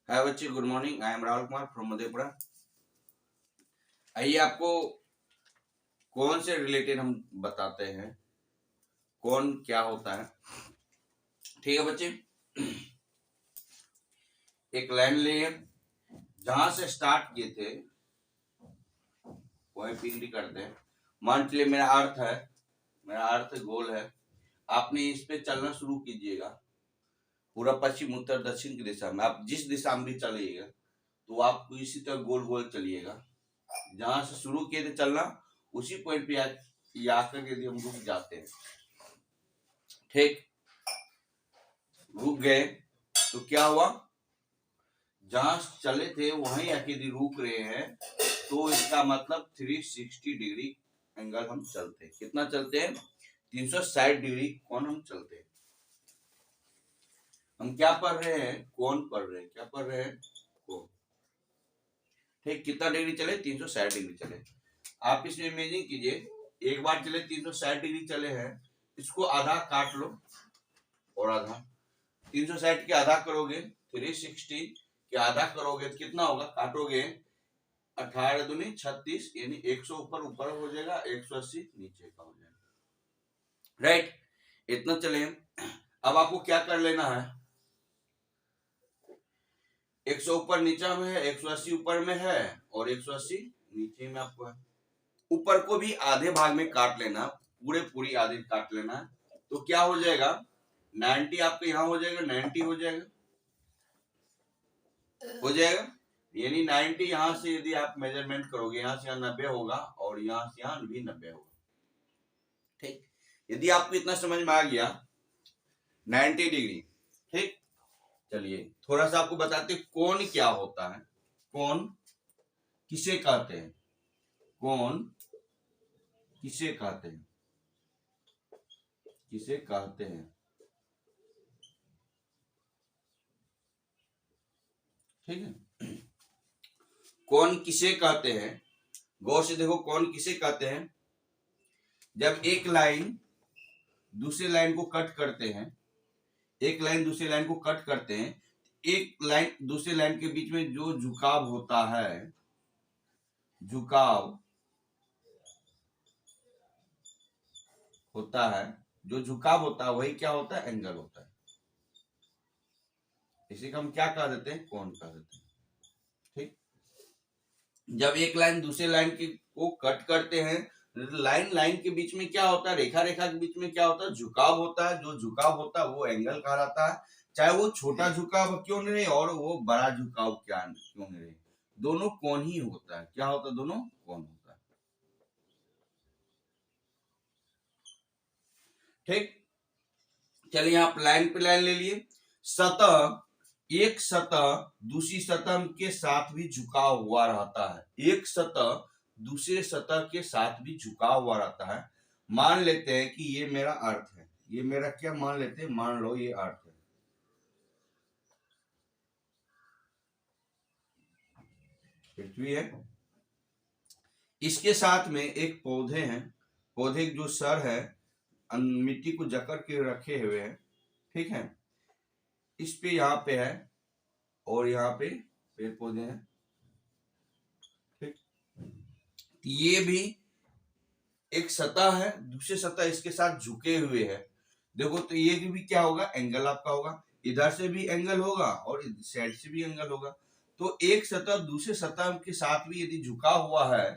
हाय बच्चे, good morning. I am Rahul Kumar from Madhepura. आइए आपको कौन से रिलेटेड हम बताते हैं, कौन क्या होता है। ठीक है बच्चे, एक लाइन लिए, जहां से स्टार्ट किए थे वही पिंडी करते हैं। मान चलिए मेरा अर्थ गोल है। आपने इस पे चलना शुरू कीजिएगा पूरा पश्चिम उत्तर दक्षिण की दिशा में। आप जिस दिशा में भी चलिएगा तो आप इसी तरह गोल गोल चलिएगा। जहां से शुरू किए थे चलना, उसी पॉइंट पे आकर के यदि हम रुक जाते हैं, ठीक, रुक गए तो क्या हुआ, जहां चले थे वहीं आके यदि रुक रहे हैं तो इसका मतलब 360 डिग्री एंगल हम चलते हैं। कितना चलते हैं? 360 डिग्री कौन हम चलते हैं। हम क्या पढ़ रहे हैं? कौन पढ़ रहे हैं। क्या पढ़ रहे हैं? कौन। ठीक, कितना डिग्री चले? 360 डिग्री चले। आप इसमें इमेजिन कीजिए, एक बार चले 360 डिग्री चले हैं, इसको आधा काट लो और आधा। 360 के आधा करोगे 360 के आधा करोगे तो कितना होगा? काटोगे 18 दूनी 36, यानी 100 ऊपर हो जाएगा, 180 नीचे का हो जाएगा। राइट, इतना चले। अब आपको क्या कर लेना है? 100 ऊपर नीचा में है, 180 ऊपर में है और 180 नीचे में आपको है। ऊपर को भी आधे भाग में काट लेना, पूरी आधे काट लेना है तो क्या हो जाएगा? 90 आपके यहाँ हो जाएगा, 90 हो जाएगा, यानी 90 यहां से यदि आप मेजरमेंट करोगे, यहां से यहाँ 90 होगा और यहां से यहाँ भी 90 होगा। ठीक, यदि आपको इतना समझ में आ गया 90 डिग्री। ठीक, चलिए थोड़ा सा आपको बताते कौन क्या होता है। कौन किसे कहते हैं? कौन किसे कहते हैं? किसे कहते हैं? ठीक है, कौन किसे कहते हैं, गौर से देखो। कौन किसे कहते हैं? जब एक लाइन दूसरे लाइन को कट करते हैं, एक लाइन दूसरे लाइन को कट करते हैं, एक लाइन दूसरे लाइन के बीच में जो झुकाव होता है, झुकाव होता है, जो झुकाव होता है वही क्या होता है? एंगल होता है। इसी को हम क्या कह देते हैं? कौन कह देते हैं। ठीक, जब एक लाइन दूसरे लाइन को कट करते हैं, लाइन लाइन के बीच में क्या होता है? रेखा रेखा के बीच में क्या होता है? झुकाव होता है। जो झुकाव होता है वो एंगल कहा जाता है। चाहे वो छोटा झुकाव क्यों नहीं रहे और वो बड़ा झुकाव क्यों नहीं रहे, दोनों कोण ही होता है। क्या होता है? दोनों कोण होता है। ठीक, चलिए यहाँ लाइन पे लाइन ले लिए। सतह, एक सतह दूसरी सतह के साथ भी झुका हुआ रहता है। एक सतह दूसरे सतह के साथ भी झुका हुआ रहता है। मान लेते हैं कि ये मेरा अर्थ है, ये मेरा क्या मान लेते हैं? मान लो ये अर्थ है, पृथ्वी है। इसके साथ में एक पौधे हैं, पौधे जो सर है मिट्टी को जकड़ के रखे हुए हैं। ठीक है, इस पे यहाँ पे है और यहाँ पे पेड़ पौधे हैं। ठीक, ये भी एक सतह है, दूसरी सतह इसके साथ झुके हुए है। देखो तो ये भी क्या होगा? एंगल आपका होगा। इधर से भी एंगल होगा और इस साइड से भी एंगल होगा। तो एक सतह दूसरे सतह के साथ भी यदि झुका हुआ है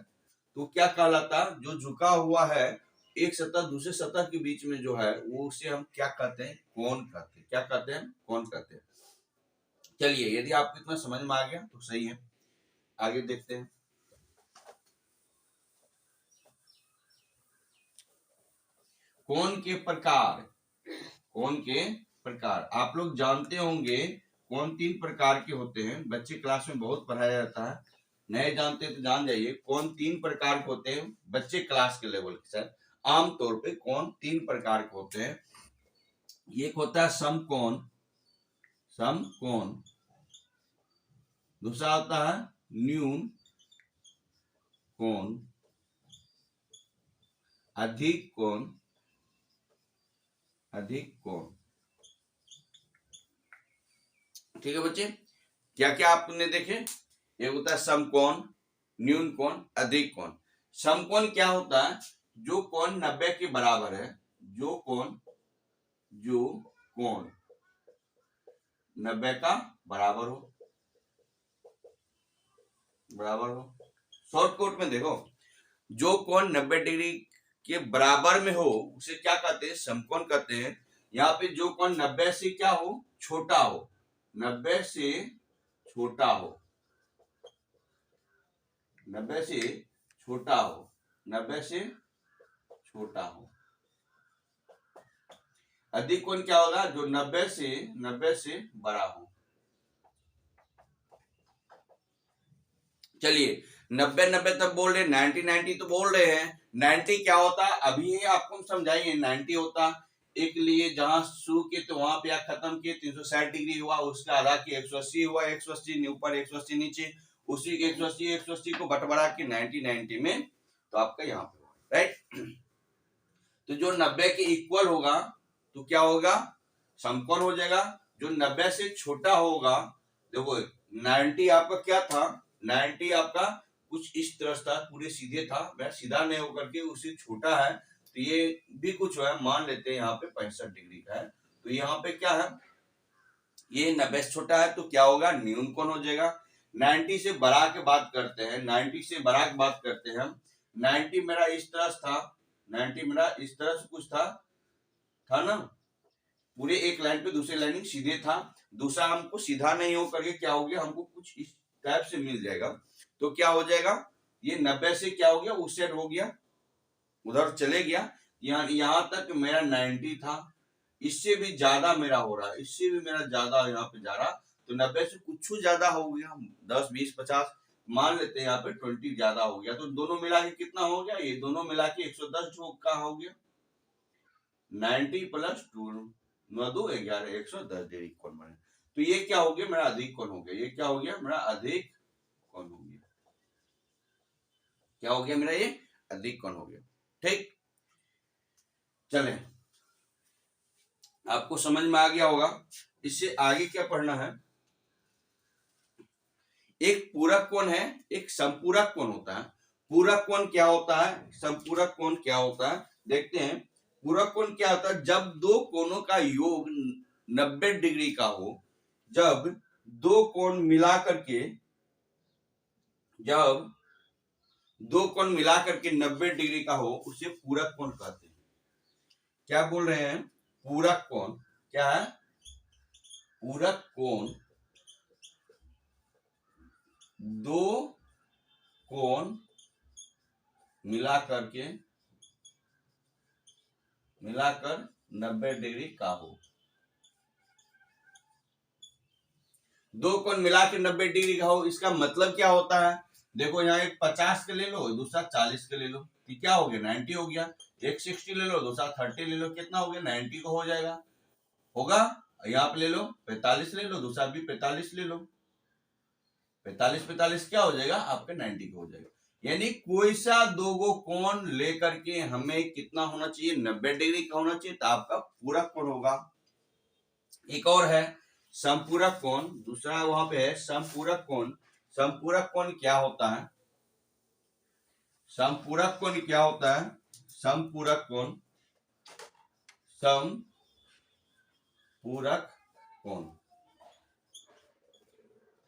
तो क्या कहलाता? जो झुका हुआ है एक सतह दूसरे सतह के बीच में जो है वो उसे हम क्या कहते हैं? कोण कहते हैं। क्या कहते हैं? कोण कहते हैं। चलिए, यदि आपको इतना समझ में आ गया तो सही है, आगे देखते हैं। कोण के प्रकार। कोण के प्रकार आप लोग जानते होंगे। कोण 3 प्रकार के होते हैं, बच्चे क्लास में बहुत पढ़ाया जाता है। नए जानते हैं तो जान जाइए, कोण 3 प्रकार के होते हैं बच्चे क्लास के लेवल के साथ। आमतौर पे कोण 3 प्रकार के होते हैं। एक होता है समकोण, समकोण। दूसरा होता है न्यून कोण, अधिक कोण, अधिक कोण। ठीक है बच्चे, क्या क्या आपने देखे? एक होता है समकोण, न्यून कोण, अधिक कोण। समकोण क्या होता है? जो कोण 90 के बराबर है, जो कोण 90 का बराबर हो, शॉर्ट कोट में देखो, जो कोण 90 डिग्री के बराबर में हो उसे क्या कहते हैं? समकोण कहते हैं। यहाँ पे जो कोण 90 से क्या हो? छोटा हो, 90 से छोटा हो, 90 से छोटा हो, 90 से छोटा हो। अधिक कोण क्या होगा? जो 90 से बड़ा हो। चलिए 90 तक बोल रहे, 90 तो बोल रहे हैं। 90 क्या होता है? अभी आपको हम समझाएंगे। 90 होता एक लिए जहां शुरू किए तो वहां पे खत्म किए 360 डिग्री हुआ, उसका आधा की 180 हुआ, 180 ऊपर 180 नीचे, उसी 180 को बटबड़ा के 90 में तो आपका यहाँ पे होगा, राइट। तो जो 90 के इक्वल होगा तो क्या होगा? समकोण हो जाएगा। जो 90 से छोटा होगा, देखो 90 आपका क्या था? 90 आपका कुछ इस तरह था, पूरे सीधे था, मैं सीधा नहीं होकर के उससे छोटा है, तो ये भी कुछ है, मान लेते हैं यहाँ पे 65 डिग्री का है। तो यहाँ पे क्या है? ये 90 से छोटा है तो क्या होगा? न्यून कोण हो जाएगा। 90 से बड़ा के बात करते हैं, 90 से बड़ा की बात करते हैं हम। 90 मेरा इस तरह था, 90 मेरा इस तरह से कुछ था ना, पूरे एक लाइन पे दूसरे लाइन सीधे था। दूसरा हमको सीधा नहीं हो करके क्या हो गया? हमको कुछ इस टाइप से मिल जाएगा। तो क्या हो जाएगा? ये 90 से क्या हो गया? उस साइड हो गया, उधर चले गया। यहाँ तक मेरा 90 था, इससे भी ज्यादा मेरा हो रहा है, इससे भी मेरा ज्यादा यहाँ पे जा रहा, तो 90 से कुछ ज्यादा हो गया, 10 20 50 मान लेते हैं, यहाँ पे 20 ज्यादा हो गया। तो दोनों मिला के कितना हो गया? ये दोनों मिला के 110 का हो गया। 90 प्लस 2 9 2 11 110 डिग्री कोण बने। तो ये क्या हो गया? मेरा अधिक कोण हो गया। ये क्या हो गया? मेरा अधिक कोण हो गया। क्या हो गया? मेरा ये अधिक कोण हो गया। ठीक, चले, आपको समझ में आ गया होगा। इससे आगे क्या पढ़ना है? एक पूरक कोण है, एक संपूरक कोण होता है। पूरक कोण क्या होता है? संपूरक कोण क्या होता है? देखते हैं। पूरक कोण क्या होता है? जब दो कोणों का योग 90 डिग्री का हो, जब दो कोण मिलाकर के, जब दो कोण मिलाकर के 90 डिग्री का हो, उसे पूरक कोण कहते हैं। क्या बोल रहे हैं? पूरक कोण क्या है? पूरक कोण दो कोण मिलाकर 90 डिग्री का हो। दो कोण मिलाकर 90 डिग्री का हो, इसका मतलब क्या होता है? देखो यहाँ एक 50 के ले लो, दूसरा 40 के ले लो, तो क्या हो गया? 90 हो गया। एक 60 ले लो, दूसरा 30 ले लो, कितना हो गया? 90 को हो जाएगा, होगा। यहाँ पे ले लो 45 ले लो, दूसरा भी 45 ले लो, 45 क्या हो जाएगा? आपके 90 का हो जाएगा। यानी कोई सा दो गो कोण लेकर के हमें कितना होना चाहिए? 90 डिग्री का होना चाहिए, तो आपका पूरक कोण होगा। एक और है संपूरक कोण, दूसरा वहां पे है संपूरक कोण। संपूरक कोण क्या होता है? संपूरक कोण क्या होता है? संपूरक कोण, संपूरक कोण,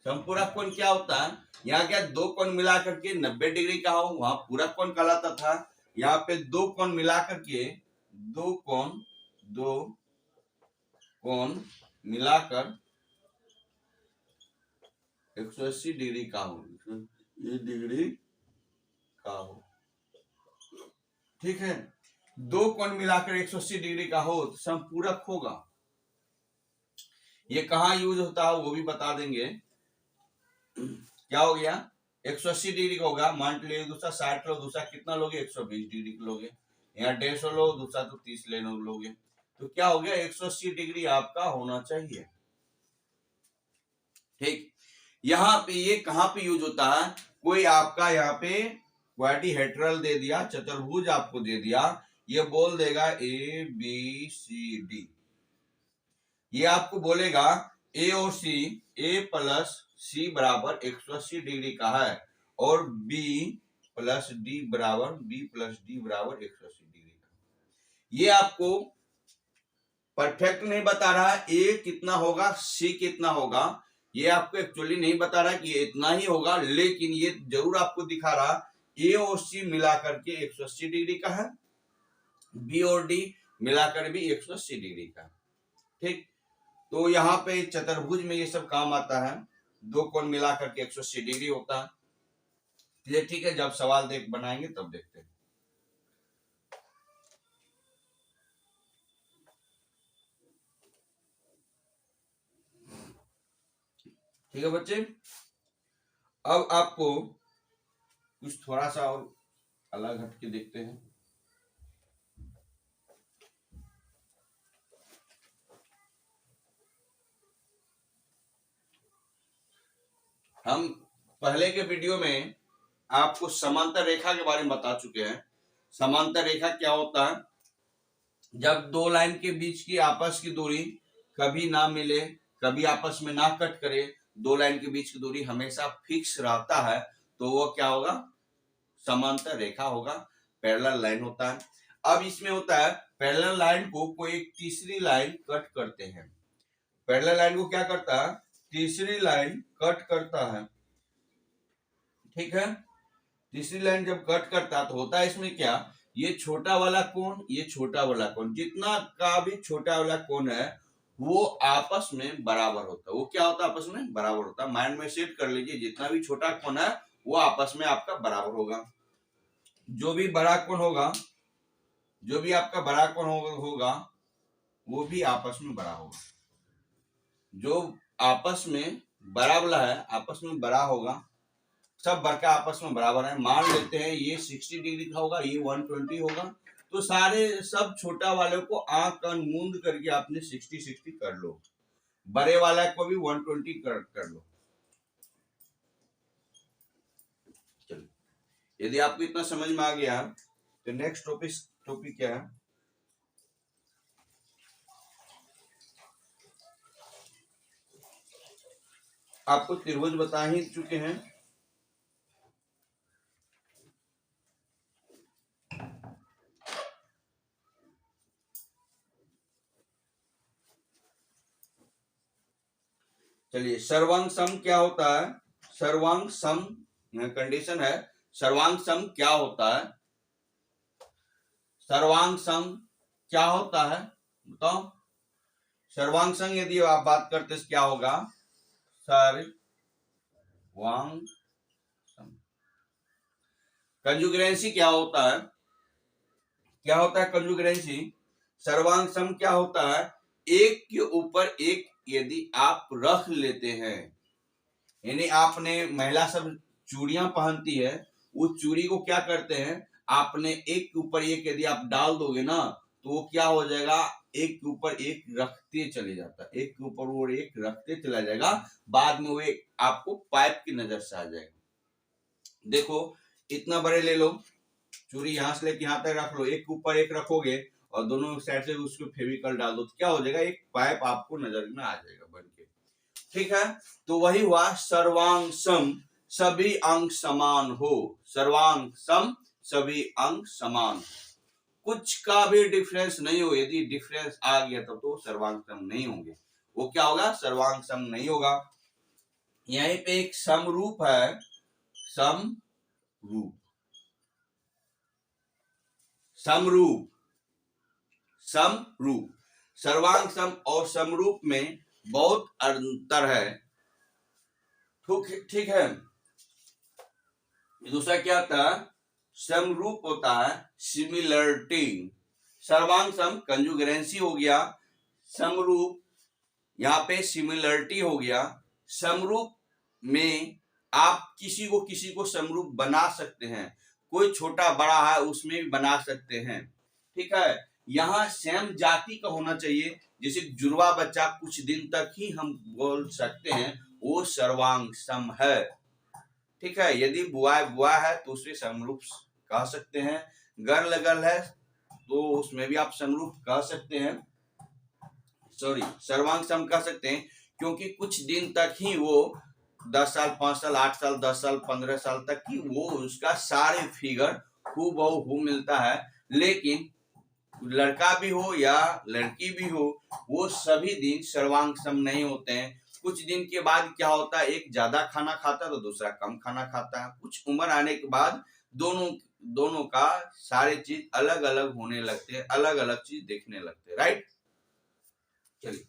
संपूरक कोण क्या होता है? यहाँ क्या दो कोण मिलाकर के 90 डिग्री का हो, वहां पूरक कोण कहलाता था। यहाँ पे दो कोण मिलाकर के, दो कोण मिलाकर 180 डिग्री का हो, 180 डिग्री का हो, ठीक है। दो कोण मिलाकर 180 डिग्री का हो तो संपूरक होगा। ये कहाँ यूज होता है वो भी बता देंगे। क्या हो गया? 180 डिग्री का होगा, मान लीजिए दूसरा 60 लो, दूसरा कितना लोगे? 120 डिग्री लोगे। यहाँ 150 लो, दूसरा तो 30 ले लोगे, तो क्या हो गया? 180 डिग्री आपका होना चाहिए। ठीक, यहाँ पे ये कहाँ पे यूज होता है? कोई आपका यहाँ पे क्वाड्रिलेटरल दे दिया, चतुर्भुज आपको दे दिया, ये बोल देगा A B C D, ये आपको बोलेगा ए और सी, ए प्लस सी बराबर 180 डिग्री का है और बी प्लस डी बराबर 180 डिग्री का। ये आपको परफेक्ट नहीं बता रहा है ए कितना होगा सी कितना होगा, ये आपको एक्चुअली नहीं बता रहा कि ये इतना ही होगा, लेकिन ये जरूर आपको दिखा रहा ए और सी मिलाकर के 180 डिग्री का है, बी और डी मिलाकर भी 180 डिग्री का। ठीक, तो यहाँ पे चतुर्भुज में ये सब काम आता है, दो कोण मिलाकर के 180 डिग्री होता है। ये ठीक है, जब सवाल बनाएंगे तब देखते हैं। ठीक है बच्चे, अब आपको कुछ थोड़ा सा और अलग हटके देखते हैं। हम पहले के वीडियो में आपको समांतर रेखा के बारे में बता चुके हैं। समांतर रेखा क्या होता है, जब दो लाइन के बीच की आपस की दूरी कभी ना मिले, कभी आपस में ना कट करे, दो लाइन के बीच की दूरी हमेशा फिक्स रहता है, तो वो क्या होगा, समांतर रेखा होगा, पैरेलल लाइन होता है। अब इसमें होता है पैरेलल लाइन को कोई एक तीसरी लाइन कट करते हैं। पैरेलल लाइन को क्या करता है, तीसरी लाइन कट करता है। ठीक है, तीसरी लाइन जब कट करता है तो होता है इसमें क्या, ये छोटा वाला कोण, ये छोटा वाला कोण, जितना का भी छोटा वाला कोण है वो आपस में बराबर होता है। वो क्या होता है, आपस में बराबर होता है। माइंड में सेट कर लीजिए, जितना भी छोटा कोण है वो आपस में आपका बराबर होगा। जो भी बड़ा कोण होगा, जो भी आपका बड़ा कोण होगा वो भी आपस में बड़ा होगा। जो आपस में बड़ा वाला है आपस में बड़ा होगा, सब बड़का आपस में बराबर है। मान लेते हैं ये 60 डिग्री का होगा, ये 120 होगा, तो सारे सब छोटा वाले को आंख कान मूंद करके आपने 60-60 कर लो, बड़े वाला को भी 120 कर लो। चलो, यदि आपको इतना समझ में आ गया तो नेक्स्ट टॉपिक क्या है, आपको त्रिभुज बता ही चुके हैं। चलिए, सर्वांग सम क्या होता है, सर्वांग सम कंडीशन है, सर्वांग सम क्या होता है, सर्वांग सम क्या होता है बताओ। सर्वांग सम यदि आप बात करते हैं क्या होगा, सर्वांग सम। कंजुगेंसी क्या होता है, क्या होता है कंजुगेंसी, सर्वांग सम क्या होता है, एक के ऊपर एक यदि आप रख लेते हैं, यानी आपने महिला सब चूड़ियां पहनती है, उस चूड़ी को क्या करते हैं, आपने एक के ऊपर एक यदि आप डाल दोगे ना तो वो क्या हो जाएगा, एक के ऊपर एक रखते चले जाता है, एक के ऊपर वो एक रखते चला जाएगा, बाद में वो आपको पाइप की नजर से आ जाएगा। देखो इतना बड़े ले लो, चूड़ी यहां से लेके यहां तक रख लो, एक के ऊपर एक रखोगे और दोनों साइड से उसको फेविकॉल डाल दो तो क्या हो जाएगा, एक पाइप आपको नजर में आ जाएगा बन के। ठीक है, तो वही हुआ सर्वांग सम, सभी अंग समान हो, सर्वांग सम सभी अंग समान, कुछ का भी डिफरेंस नहीं हो। यदि डिफरेंस आ गया तब तो सर्वांग सम नहीं होंगे, वो क्या होगा, सर्वांग सम नहीं होगा। यहीं पे एक समरूप है, समरूप, समरूप, समरूप, सर्वांग सम और समरूप में बहुत अंतर है। ठीक है, दूसरा क्या था, समरूप होता है सिमिलरिटी, सर्वांग सम कंजुगेंसी हो गया, समरूप यहाँ पे सिमिलरिटी हो गया। समरूप में आप किसी को समरूप बना सकते हैं, कोई छोटा बड़ा है उसमें भी बना सकते हैं। ठीक है, यहाँ सेम जाति का होना चाहिए, जैसे जुड़वा बच्चा कुछ दिन तक ही हम बोल सकते हैं वो सर्वांग सम है। ठीक है, यदि बुआ है तो उसमें समरूप कह सकते हैं, गर्ल है तो उसमें भी आप समरूप कह सकते हैं, सॉरी सर्वांग सम कह सकते हैं, क्योंकि कुछ दिन तक ही वो 10 साल 5 साल 8 साल 10 साल 15 साल तक ही वो उसका सारे फिगर हूबहू मिलता है। लेकिन लड़का भी हो या लड़की भी हो, वो सभी दिन सर्वांग सम नहीं होते हैं। कुछ दिन के बाद क्या होता है, एक ज्यादा खाना खाता है तो दूसरा कम खाना खाता है। कुछ उम्र आने के बाद दोनों का सारे चीज अलग अलग होने लगते हैं, अलग अलग चीज देखने लगते हैं, राइट। चलिए,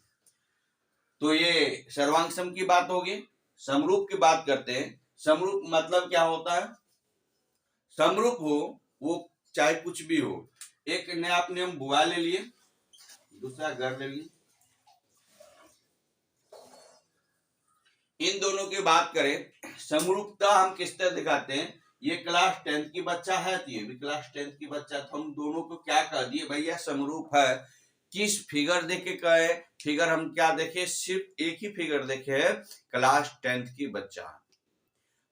तो ये सर्वांग सम की बात होगी। समरूप की बात करते हैं। समरूप मतलब क्या होता है, समरूप हो वो चाहे कुछ भी हो। एक ने आपने हम बुआ ले लिए, दूसरा घर ले लिए, इन दोनों की बात करें समरूपता हम किस तरह दिखाते हैं। ये क्लास 10th की बच्चा है तो ये भी क्लास 10th की बच्चा, तो हम दोनों को क्या कह दिए, भैया समरूप है। किस फिगर देखे कहे, फिगर हम क्या देखे, सिर्फ एक ही फिगर देखे है, क्लास 10th की बच्चा।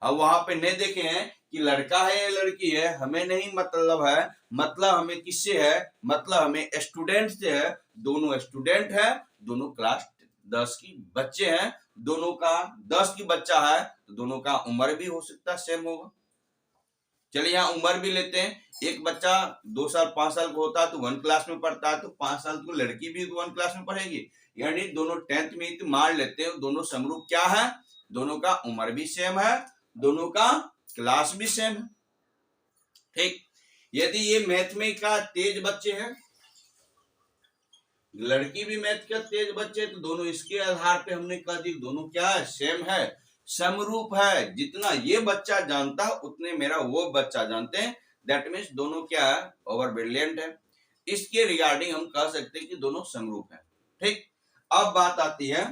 अब वहां पे नहीं देखे हैं कि लड़का है या लड़की है, हमें नहीं मतलब है, मतलब हमें किससे है, मतलब हमें स्टूडेंट से है। दोनों स्टूडेंट है, दोनों क्लास 10 की बच्चे हैं, दोनों का 10 की बच्चा है तो दोनों का उम्र भी हो सकता है सेम होगा। चलिए यहाँ उम्र भी लेते हैं। एक बच्चा 2 साल 5 साल का होता है तो 1 क्लास में पढ़ता है, तो 5 साल की लड़की भी 1 क्लास में पढ़ेगी, यानी दोनों 10th में तो मान लेते हैं दोनों समरूप क्या है, दोनों का उम्र भी सेम है, दोनों का क्लास भी सेम है। ठीक, यदि ये मैथ में का तेज बच्चे हैं, लड़की भी मैथ का तेज बच्चे, तो दोनों इसके आधार पे हमने कह दी दोनों क्या है, सेम है, समरूप है। जितना ये बच्चा जानता है उतने मेरा वो बच्चा जानते हैं, दैट मीन्स दोनों क्या है, ओवर ब्रिलियंट है। इसके रिगार्डिंग हम कह सकते हैं कि दोनों समरूप है। ठीक, अब बात आती है,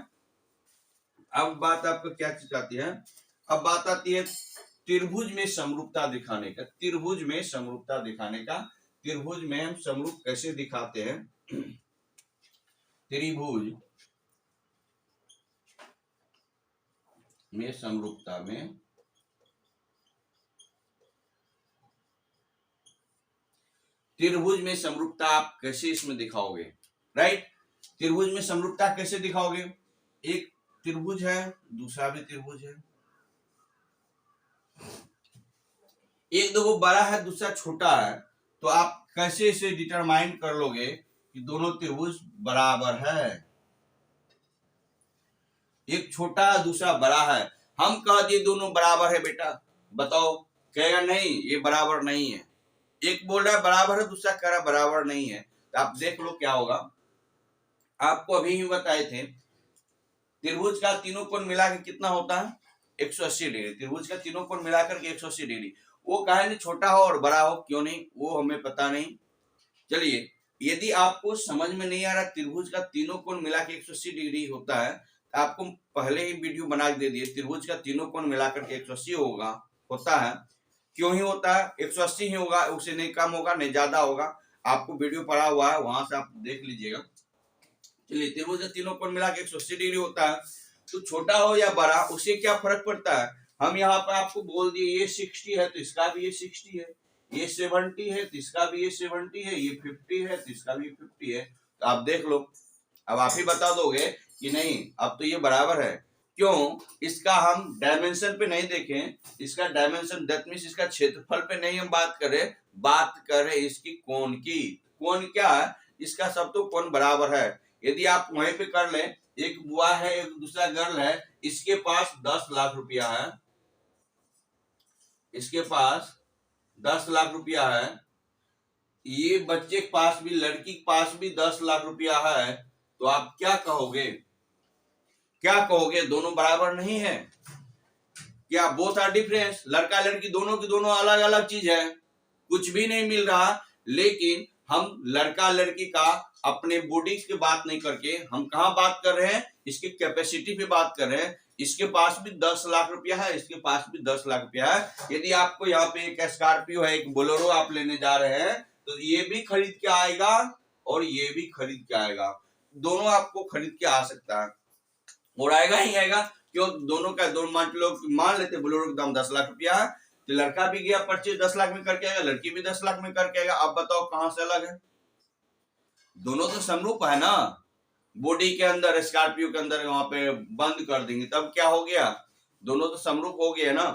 अब बात आपको क्या चीज आती है, अब बात आती है त्रिभुज में समरूपता दिखाने का। त्रिभुज में समरूपता दिखाने का, त्रिभुज में हम समरूप कैसे दिखाते हैं, त्रिभुज में समरूपता में त्रिभुज में समरूपता आप कैसे इसमें दिखाओगे, राइट। त्रिभुज में समरूपता कैसे दिखाओगे, एक त्रिभुज है दूसरा भी त्रिभुज है, एक दो बड़ा है दूसरा छोटा है, तो आप कैसे इसे डिटरमाइन कर लोगे कि दोनों त्रिभुज बराबर है। एक छोटा दूसरा बड़ा है, हम कह दिए दोनों बराबर है बेटा, बताओ, कहेगा नहीं ये बराबर नहीं है। एक बोल रहा है बराबर है, दूसरा कह रहा बराबर नहीं है, तो आप देख लो क्या होगा। आपको अभी ही बताए थे त्रिभुज का तीनों कोण मिला के कितना होता है, 180 डिग्री। त्रिभुज का तीनों कोण मिलाकर के 180 डिग्री। वो कहे नहीं छोटा हो और बड़ा हो, क्यों नहीं, वो हमें पता नहीं। चलिए, यदि आपको समझ में नहीं आ रहा त्रिभुज का तीनों कोण मिला के 180 डिग्री होता है, तो आपको पहले ही वीडियो बना के दे दिए, त्रिभुज का तीनों कोण मिलाकर के 180 होगा, होता है। क्यों ही होता है, 180 ही होगा, उससे नहीं कम होगा नहीं ज्यादा होगा। आपको वीडियो पड़ा हुआ है, वहां से आप देख लीजिएगा। चलिए, त्रिभुज का तीनों कोण मिला के 180 डिग्री होता है, तो छोटा हो या बड़ा उससे क्या फर्क पड़ता है। हम यहाँ पर आपको बोल दिए ये 60 है तो इसका भी ये 60 है, ये 70 है तो इसका भी ये 70 है, ये 50 है तो इसका भी 50 है। तो आप देख लो, अब आप ही बता दोगे कि नहीं अब तो ये बराबर है। क्यों, इसका हम डायमेंशन पे नहीं देखें, इसका डायमेंशन दैट मींस इसका क्षेत्रफल पे नहीं हम बात करें, बात करें इसकी कोण की। कोण क्या है, इसका सब तो कोण बराबर है। यदि आप वहीं पे कर लें, एक बुआ है एक दूसरा गर्ल है, इसके पास 10 लाख रुपया है, इसके पास 10 लाख रुपया है, ये बच्चे के पास भी, लड़की के पास भी 10 लाख रुपया है, तो आप क्या कहोगे, क्या कहोगे, दोनों बराबर नहीं है क्या, बोथ आर डिफरेंस। लड़का लड़की दोनों की दोनों अलग अलग चीज है, कुछ भी नहीं मिल रहा। लेकिन हम लड़का लड़की का अपने बॉडी की बात नहीं करके हम कहा बात कर रहे हैं, इसकी कैपेसिटी पे बात कर रहे हैं। इसके पास भी 10 लाख रुपया है, इसके पास भी 10 लाख रुपया है। यदि आपको यहाँ पे एक स्कॉर्पियो है, एक बोलेरो आप लेने जा रहे हैं, तो ये भी खरीद के आएगा और ये भी खरीद के आएगा, दोनों आपको खरीद के आ सकता है और आएगा ही आएगा। क्यों, दोनों का दोनों मान लेते बोलेरो का दाम 10 लाख रुपया है, तो लड़का भी गया परचेज 10 लाख में करके आएगा, लड़की भी 10 लाख में करके आएगा। आप बताओ कहां से अलग है, दोनों तो समरूप है ना। बॉडी के अंदर, स्कॉर्पियो के अंदर वहां पे बंद कर देंगे, तब क्या हो गया, दोनों तो समरूप हो गए ना।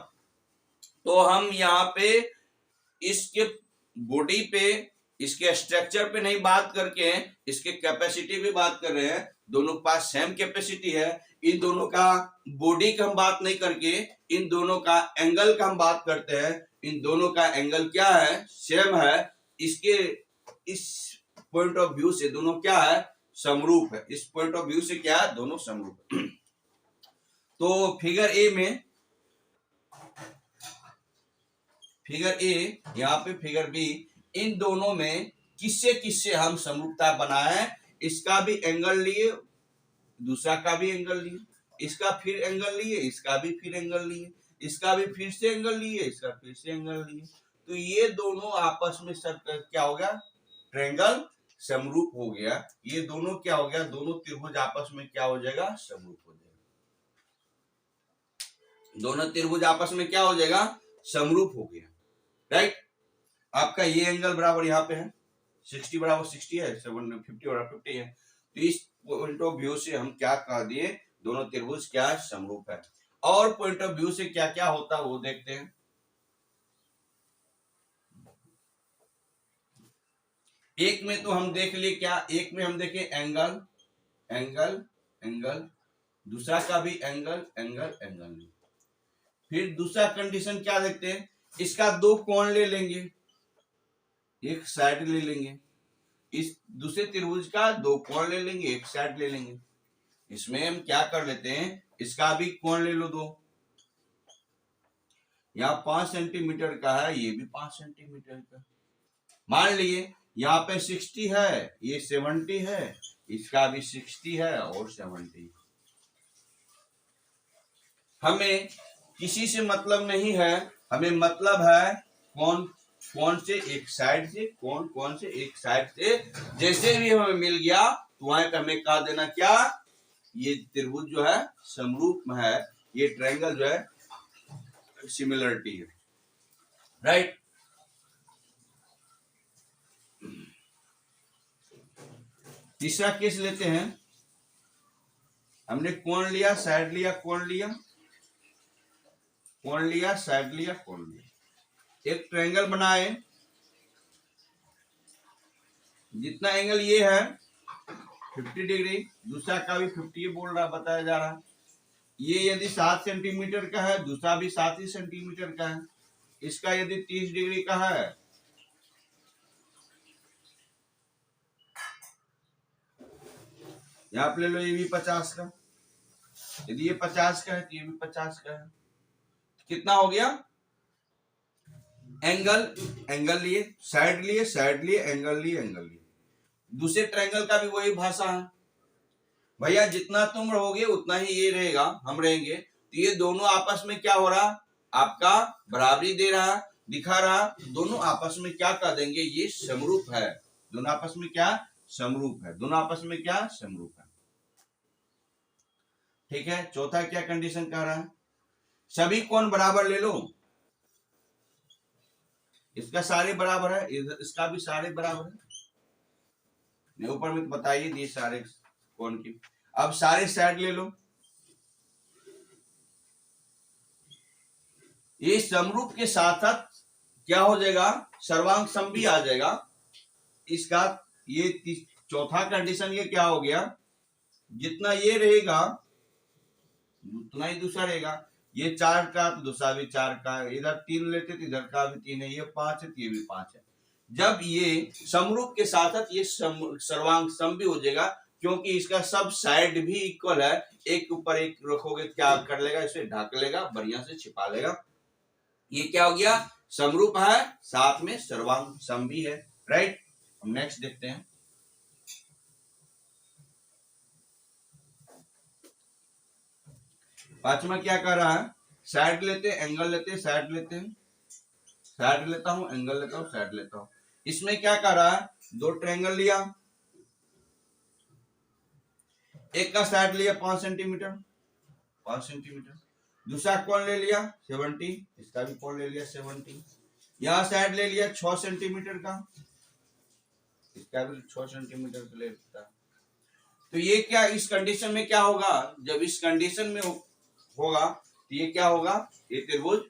तो हम यहाँ पे इसके बॉडी पे, इसके स्ट्रक्चर पे नहीं बात करके इसके कैपेसिटी पे बात कर रहे हैं। दोनों के पास सेम कैपेसिटी है। इन दोनों का बॉडी का हम बात नहीं करके इन दोनों का एंगल का हम बात करते हैं। इन दोनों का एंगल क्या है, सेम है। इसके इस पॉइंट ऑफ व्यू से दोनों क्या है, समरूप है। इस पॉइंट ऑफ व्यू से क्या है, दोनों समरूप है। तो फिगर ए, यहाँ पे फिगर बी, इन दोनों में किससे किससे हम समरूपता बनाए, इसका भी एंगल लिए, दूसरा का भी एंगल लिए, इसका फिर एंगल लिए, इसका भी फिर एंगल लिए, इसका भी फिर से एंगल लिए, इसका फिर से एंगल लिए। तो ये दोनों आपस में क्या हो गया, ट्रायंगल समरूप हो गया। ये दोनों क्या हो गया, दोनों त्रिभुज आपस में क्या हो जाएगा, समरूप हो जाएगा। दोनों त्रिभुज आपस में क्या हो जाएगा, समरूप हो गया, राइट। आपका ये एंगल बराबर यहाँ पे है 60 बराबर 60 है, 50 बराबर 50 है। तो इस पॉइंट ऑफ व्यू से हम क्या कह दिए, दोनों त्रिभुज क्या है, समरूप है। और पॉइंट ऑफ व्यू से क्या क्या होता है वो देखते हैं। एक में तो हम देख लिए क्या, एक में हम देखे एंगल एंगल एंगल, दूसरा का भी एंगल एंगल एंगल। फिर दूसरा कंडीशन क्या देखते हैं, इसका दो कोण ले लेंगे, एक साइड ले लेंगे। इस दूसरे त्रिभुज का दो कोण ले लेंगे, एक साइड ले लेंगे। इसमें हम क्या कर लेते हैं, इसका भी कोण ले लो दो। यहाँ 5 सेंटीमीटर का है, ये भी 5 सेंटीमीटर का। मान लिए यहाँ पे 60 है, ये 70 है, इसका भी 60 है और 70। हमें किसी से मतलब नहीं है, हमें मतलब है कौन से एक साइड से, कौन से एक साइड से। जैसे भी हमें मिल गया तो वहां पे हमें कह देना क्या, ये त्रिभुज जो है समरूप में है, ये ट्रायंगल जो है सिमिलरिटी है, राइट। तीसरा केस लेते हैं। हमने कोण लिया, साइड लिया, कोण लिया, कोण लिया, साइड लिया, कोण लिया, एक ट्रायंगल बनाए। जितना एंगल ये है 50 डिग्री, दूसरा का भी 50 बोल रहा, बताया जा रहा है। ये यदि 7 सेंटीमीटर का है, दूसरा भी 7 ही सेंटीमीटर का है। इसका यदि 30 डिग्री का है, यहाँ पे ले लो, ये भी 50 का। यदि ये 50 का है तो ये भी 50 का है। कितना हो गया, एंगल लिए, साइड लिए, साइड लिए, एंगल लिए, एंगल लिए। दूसरे ट्रायंगल का भी वही भाषा है, भैया जितना तुम रहोगे उतना ही ये रहेगा, हम रहेंगे। तो ये दोनों आपस में क्या हो रहा, आपका बराबरी दे रहा, दिखा रहा, दोनों आपस में क्या कर देंगे, ये समरूप है। दोनों आपस में क्या, समरूप है। दोनों आपस में क्या, समरूप है। ठीक है। चौथा क्या कंडीशन कह रहा है, सभी कोण बराबर ले लो। इसका सारे बराबर है, इसका भी सारे बराबर है। ऊपर में बताइए दिए सारे कोण की। अब सारे साइड ले लो, ये समरूप के साथ साथ क्या हो जाएगा, सर्वांग समभी आ जाएगा। इसका ये चौथा कंडीशन ये क्या हो गया, जितना ये रहेगा उतना ही दूसरा रहेगा। ये 4 का तो दूसरा भी 4 का है, इधर 3 लेते तो इधर का भी 3 है, ये 5 है तो ये भी 5 है। जब ये समरूप के साथ साथ ये सर्वांग सम भी हो जाएगा, क्योंकि इसका सब साइड भी इक्वल है। एक ऊपर एक रखोगे क्या कर लेगा, इसे ढक लेगा, बढ़िया से छिपा लेगा। ये क्या हो गया, समरूप है, साथ में सर्वांग सम भी है, राइट। हम नेक्स्ट देखते हैं। पांचवा क्या कर रहा है, साइड लेते, एंगल लेते, साइड लेते हैं, साइड लेता हूं, एंगल लेता हूं, साइड लेता हूं। इसमें क्या कर रहा है, दो ट्रायंगल लिया, एक का साइड लिया 5 सेंटीमीटर, 5 सेंटीमीटर। दूसरा कोण ले लिया 70, इसका भी कोण ले लिया 70। यहां साइड ले लिया 6 सेंटीमीटर का, इसका भी 6 सेंटीमीटर का ले लेता है। तो ये क्या इस कंडीशन में क्या होगा, जब इस कंडीशन में होगा तो ये क्या होगा, ये त्रिभुज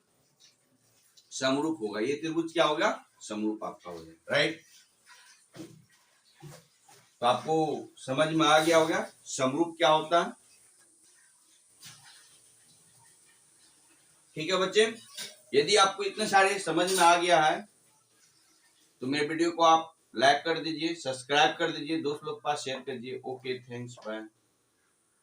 समरूप होगा, ये त्रिभुज क्या होगा, समरूप आपका हो जाएगा। राइट, तो आपको समझ में आ गया होगा समरूप क्या होता है। ठीक है बच्चे, यदि आपको इतने सारे समझ में आ गया है तो मेरे वीडियो को आप लाइक कर दीजिए, सब्सक्राइब कर दीजिए, दोस्त लोग के पास शेयर कर दीजिए। Okay, thanks, bye.